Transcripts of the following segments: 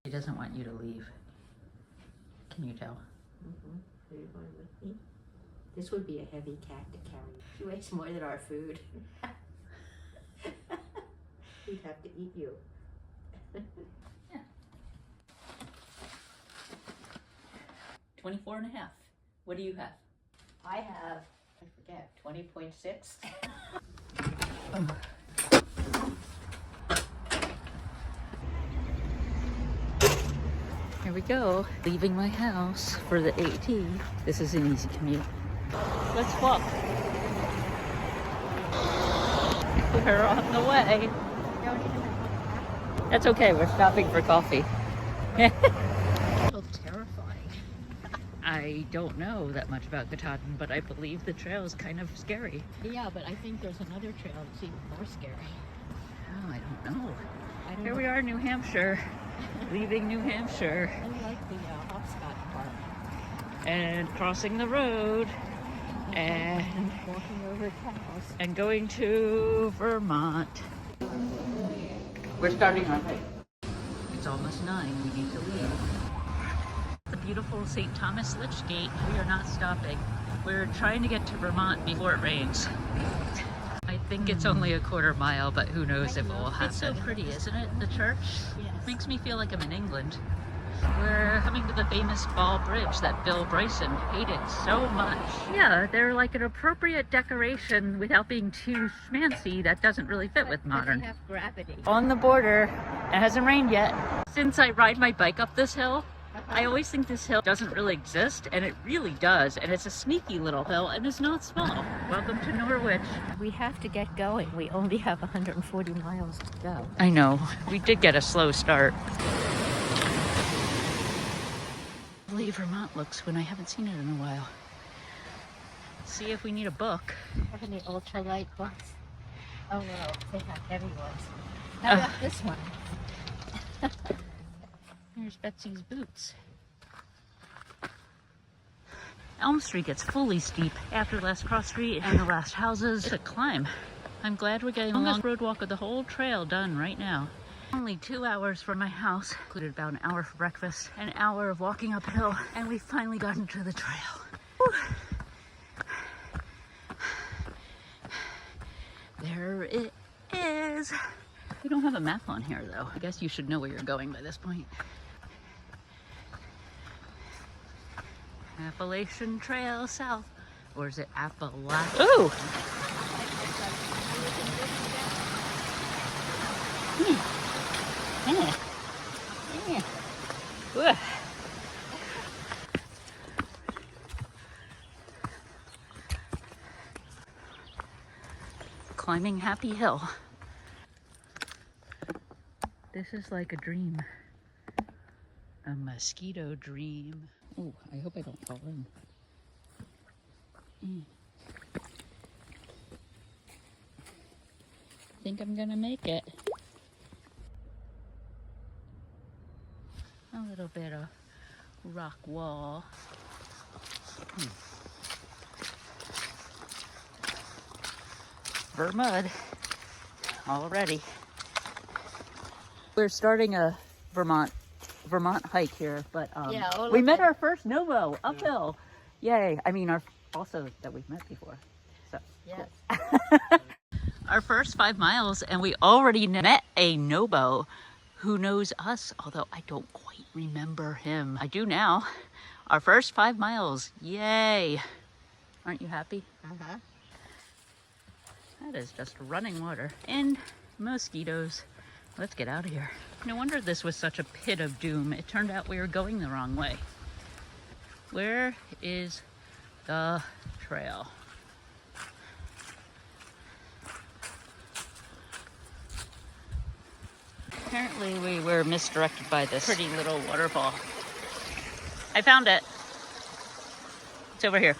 He doesn't want you to leave. Can you tell? Are you going with me? This would be a heavy cat to carry. She weighs more than our food. We'd have to eat you. Yeah. 24 and a half. What do you have? I have, I forget, 20.6. Here we go. Leaving my house for the AT. This is an easy commute. Let's walk. We're on the way. That's okay. We're stopping for coffee. So terrifying. I don't know that much about Katahdin, but I believe the trail is kind of scary. Yeah, but I think there's another trail that's even more scary. Oh, I don't know. Here we are, New Hampshire. Leaving New Hampshire. I like the hopscotch part. And crossing the road. And walking over cows. And going to Vermont. We're starting our hike. It's almost 9. We need to leave. The beautiful St. Thomas Lich Gate. We are not stopping. We're trying to get to Vermont before it rains. I think it's only a quarter mile, but who knows if it will happen. It's so pretty, isn't it? The church? Yes. Makes me feel like I'm in England. We're coming to the famous Fall Bridge that Bill Bryson hated so much. Yeah, they're like an appropriate decoration without being too schmancy that doesn't really fit with modern. They have gravity. On the border, it hasn't rained yet. Since I ride my bike up this hill, I always think this hill doesn't really exist, and it really does, and it's a sneaky little hill, and it's not small. Welcome to Norwich. We have to get going. We only have 140 miles to go. I know, we did get a slow start. Lovely Vermont looks when I haven't seen it in a while. See if we need a book. Have any ultralight books? Oh no, they have heavy ones. How about this one? Here's Betsy's boots. Elm Street gets fully steep after last cross street and the last houses. It's a climb. I'm glad we're getting the longest road walk of the whole trail done right now. Only 2 hours from my house, included about an hour for breakfast, an hour of walking uphill, and we finally got into the trail. Whew. There it is. We don't have a map on here though. I guess you should know where you're going by this point. Appalachian Trail South. Or is it Appalachia? Ooh! Yeah. Climbing Happy Hill. This is like a dream. A mosquito dream. Oh, I hope I don't fall in. I think I'm gonna make it. A little bit of rock wall. Vermud already. We're starting a Vermont hike here, but yeah, we met our first Novo uphill. Yeah. Yay! I mean, also that we've met before. So yes. Cool. Our first 5 miles, and we already met a Nobo who knows us, although I don't quite remember him. I do now. Our first 5 miles, yay! Aren't you happy? Uh-huh. That is just running water and mosquitoes. Let's get out of here. No wonder this was such a pit of doom. It turned out we were going the wrong way. Where is the trail? Apparently we were misdirected by this pretty little waterfall. I found it. It's over here.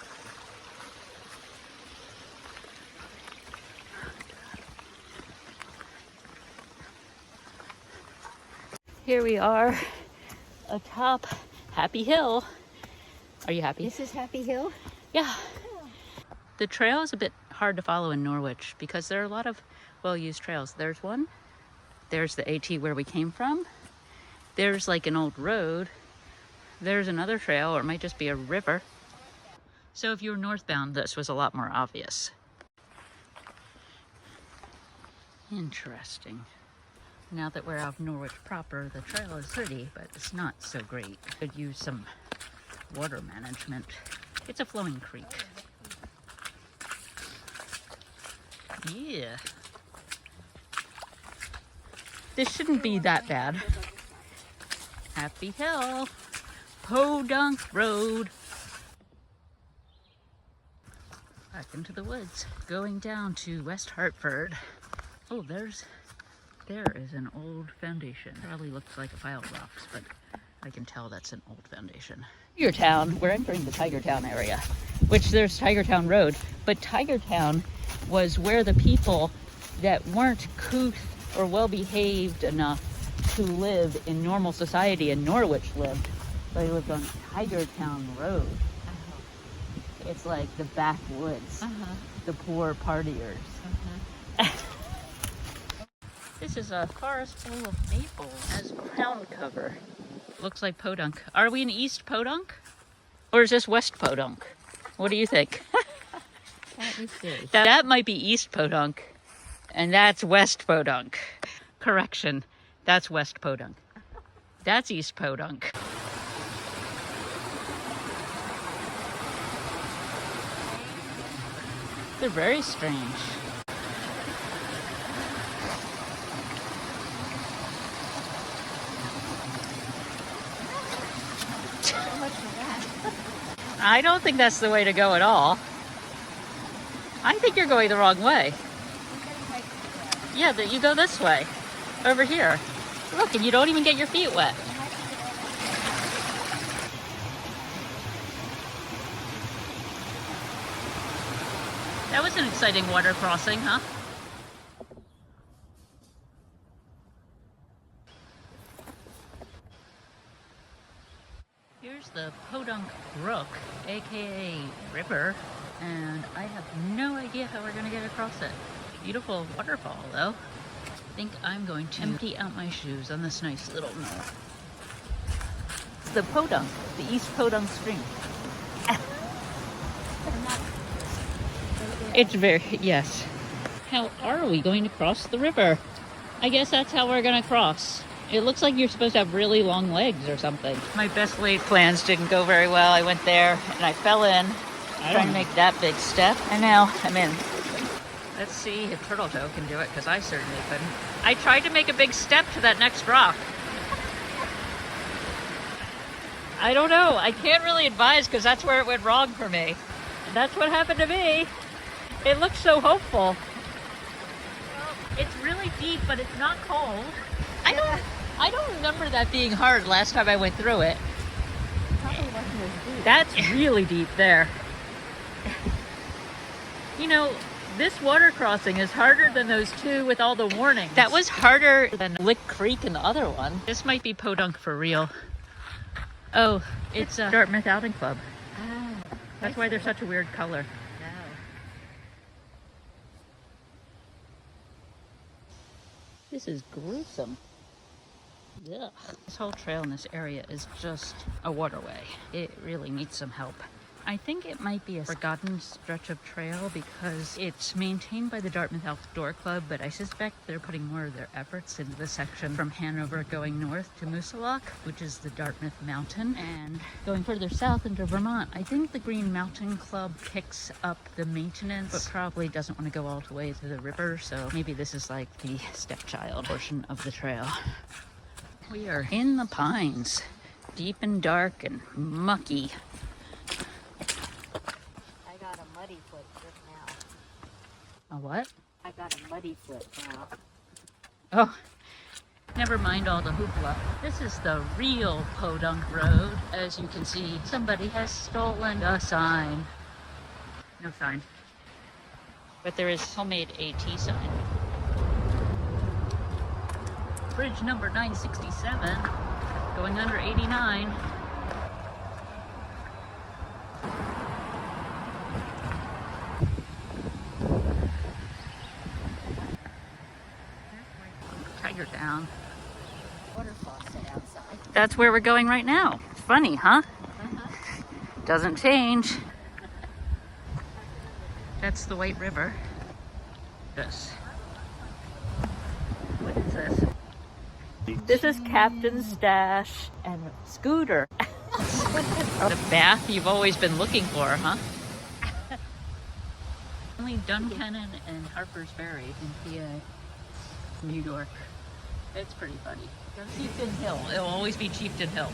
Here we are atop Happy Hill. Are you happy? This is Happy Hill? Yeah. The trail is a bit hard to follow in Norwich because there are a lot of well-used trails. There's one. There's the AT where we came from. There's like an old road. There's another trail, or it might just be a river. So if you were northbound, this was a lot more obvious. Interesting. Now that we're out of Norwich proper, the trail is pretty, but it's not so great. Could use some water management. It's a flowing creek. Yeah. This shouldn't be that bad. Happy Hill, Podunk Road. Back into the woods, going down to West Hartford. Oh, there is an old foundation. Probably looks like a pile of rocks, but I can tell that's an old foundation. Tigertown, we're entering the Tigertown area, which there's Tigertown Road, but Tigertown was where the people that weren't couth or well-behaved enough to live in normal society in Norwich lived. They lived on Tigertown Road. It's like the backwoods, the poor partiers. This is a forest full of maples as ground cover. Looks like Podunk. Are we in East Podunk? Or is this West Podunk? What do you think? Let me see. That might be East Podunk, and that's West Podunk. Correction, that's West Podunk. That's East Podunk. They're very strange. I don't think that's the way to go at all. I think you're going the wrong way. Yeah, you go this way. Over here. Look, and you don't even get your feet wet. That was an exciting water crossing, huh? Here's the Podunk Brook, aka river, and I have no idea how we're gonna get across it. Beautiful waterfall though. I think I'm going to empty out my shoes on this nice little knoll. The Podunk, the East Podunk Stream. It's very, yes. How are we going to cross the river? I guess that's how we're gonna cross. It looks like you're supposed to have really long legs or something. My best laid plans didn't go very well. I went there and I fell in, trying to make that big step, and now I'm in. Let's see if Turtle Toe can do it, because I certainly couldn't. I tried to make a big step to that next rock. I don't know. I can't really advise, because that's where it went wrong for me. That's what happened to me. It looks so hopeful. Well, it's really deep, but it's not cold. I don't remember that being hard last time I went through it. Probably wasn't as deep. That's really deep there. You know, this water crossing is harder than those two with all the warnings. That was harder than Lick Creek and the other one. This might be Podunk for real. Oh, it's a Dartmouth Outing Club. Oh, That's why they're such a weird color. no. This is gruesome. Ugh. This whole trail in this area is just a waterway. It really needs some help. I think it might be a forgotten stretch of trail because it's maintained by the Dartmouth Outdoor Club, but I suspect they're putting more of their efforts into the section from Hanover going north to Moosilauke, which is the Dartmouth Mountain, and going further south into Vermont. I think the Green Mountain Club picks up the maintenance, but probably doesn't want to go all the way to the river, so maybe this is like the stepchild portion of the trail. We are in the pines, deep and dark and mucky. I got a muddy foot just now. A what? I got a muddy foot now. Oh, never mind all the hoopla. This is the real Podunk Road. As you can see, somebody has stolen a sign. No sign. But there is homemade AT sign. Bridge number 967, going under 89. Tigertown. water faucet outside. That's where we're going right now. It's funny, huh? Doesn't change. That's the White River. This. What is this? This is Captain's Stash and Scooter. The bath you've always been looking for, huh? Only Duncannon and Harper's Ferry in PA, New York. It's pretty funny. Chieftain Hill. It'll always be Chieftain Hill.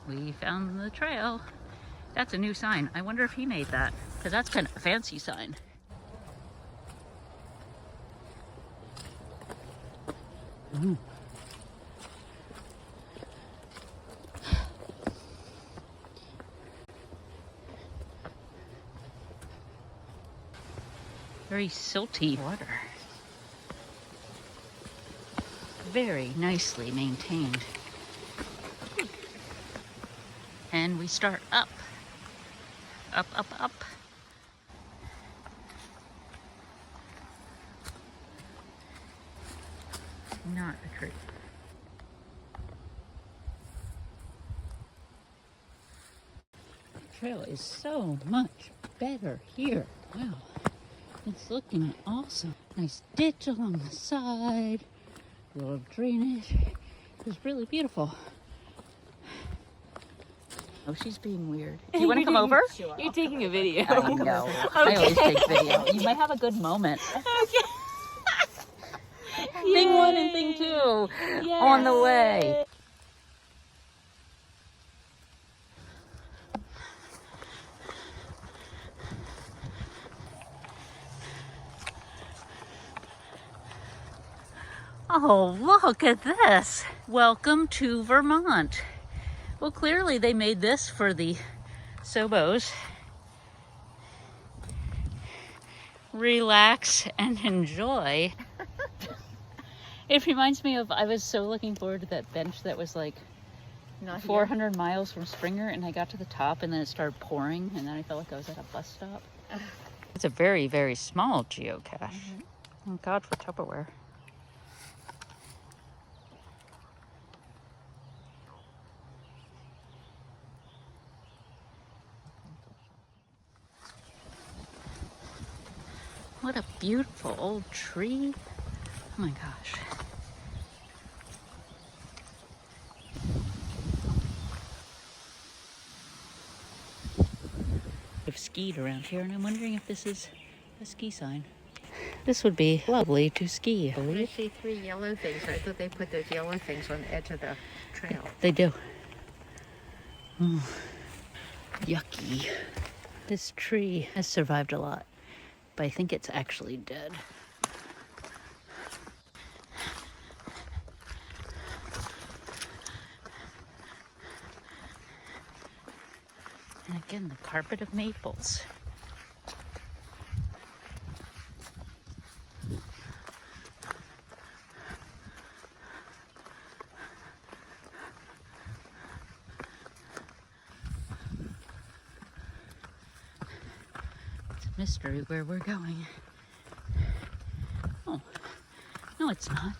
We found the trail. That's a new sign. I wonder if he made that, because that's kind of a fancy sign. Ooh. Very silty water. Very nicely maintained. And we start up. Up, up, up. Not a tree. The trail is so much better here. Wow. It's looking awesome. Nice ditch along the side. A little drainage. It's really beautiful. Oh, she's being weird. Do you want to come over? Sure, you're taking a video. I know. I always take video. You might have a good moment. Okay. Thing one and thing two on the way. Oh, look at this. Welcome to Vermont. Well, clearly they made this for the Sobos. Relax and enjoy. It reminds me of, I was so looking forward to that bench that was like 400 miles from Springer, and I got to the top and then it started pouring and then I felt like I was at a bus stop. It's a very, very small geocache. Thank God for Tupperware. What a beautiful old tree. Oh my gosh. I've skied around here and I'm wondering if this is a ski sign. This would be lovely to ski, I believe. I see 3 yellow things. I thought they put those yellow things on the edge of the trail. They do. Oh, yucky. This tree has survived a lot, but I think it's actually dead. And again, the carpet of maples. It's a mystery where we're going. Oh, no, it's not.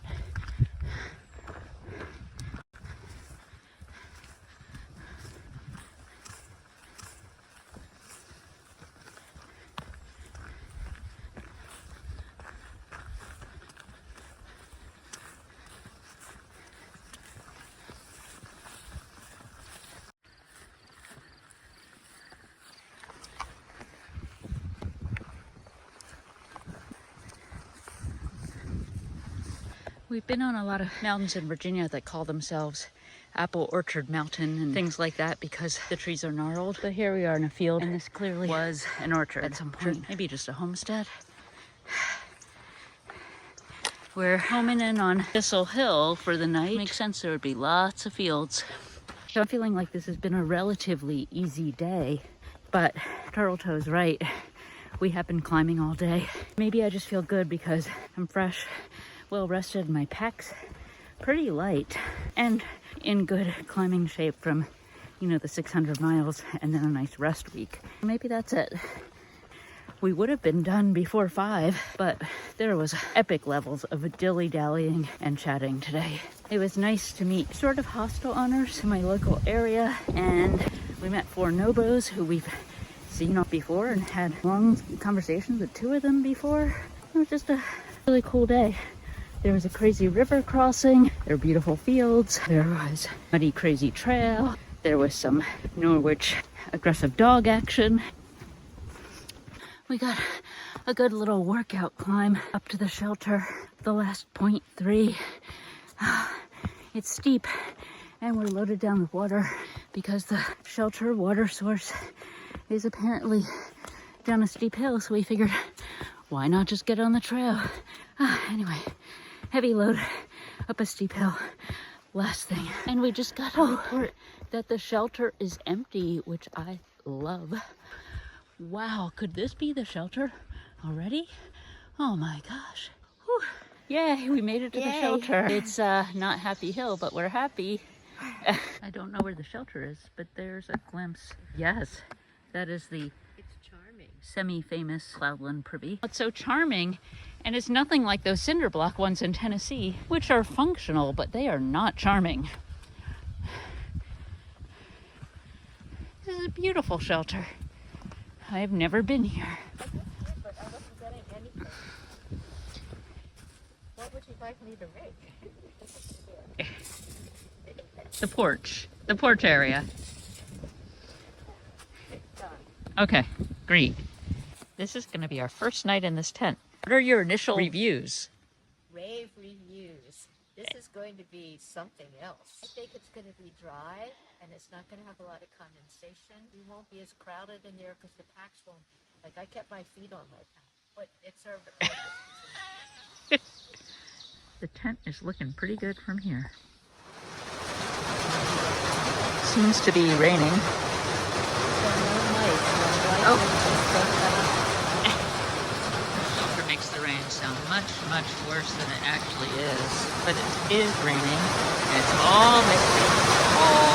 We've been on a lot of mountains in Virginia that call themselves Apple Orchard Mountain and things like that because the trees are gnarled. But here we are in a field, and this clearly was an orchard at some point. Maybe just a homestead. We're homing in on Thistle Hill for the night. Makes sense, there would be lots of fields. So I'm feeling like this has been a relatively easy day, but Turtletoe's right. We have been climbing all day. Maybe I just feel good because I'm fresh, well rested, my pack's pretty light, and in good climbing shape from, you know, the 600 miles and then a nice rest week. Maybe that's it. We would have been done before 5, but there was epic levels of dilly-dallying and chatting today. It was nice to meet sort of hostel owners in my local area, and we met 4 Nobos who we've seen before and had long conversations with 2 of them before. It was just a really cool day. There was a crazy river crossing, there were beautiful fields, there was a muddy crazy trail, there was some Norwich aggressive dog action. We got a good little workout climb up to the shelter, the last 0.3. It's steep and we're loaded down with water because the shelter water source is apparently down a steep hill, so we figured why not just get on the trail. Anyway, heavy load up a steep hill, last thing. And we just got a report that the shelter is empty, which I love. Wow, could this be the shelter already? Oh my gosh. Whew. Yay, we made it to the shelter. It's not Happy Hill, but we're happy. I don't know where the shelter is, but there's a glimpse. Yes, that is the semi-famous Cloudland Privy. It's so charming, and it's nothing like those cinder block ones in Tennessee, which are functional, but they are not charming. This is a beautiful shelter. I've never been here. But I wasn't getting anything. What would you like me to make? The porch area. Done. Okay, great. This is going to be our first night in this tent. What are your initial reviews? Rave reviews. This is going to be something else. I think it's going to be dry, and it's not going to have a lot of condensation. We won't be as crowded in there because the packs won't be. Like, I kept my feet on my pack, but it served a purpose. The tent is looking pretty good from here. Seems to be raining. Shelter makes the rain sound much, much worse than it actually is. But it is raining, and it's all misty. Oh!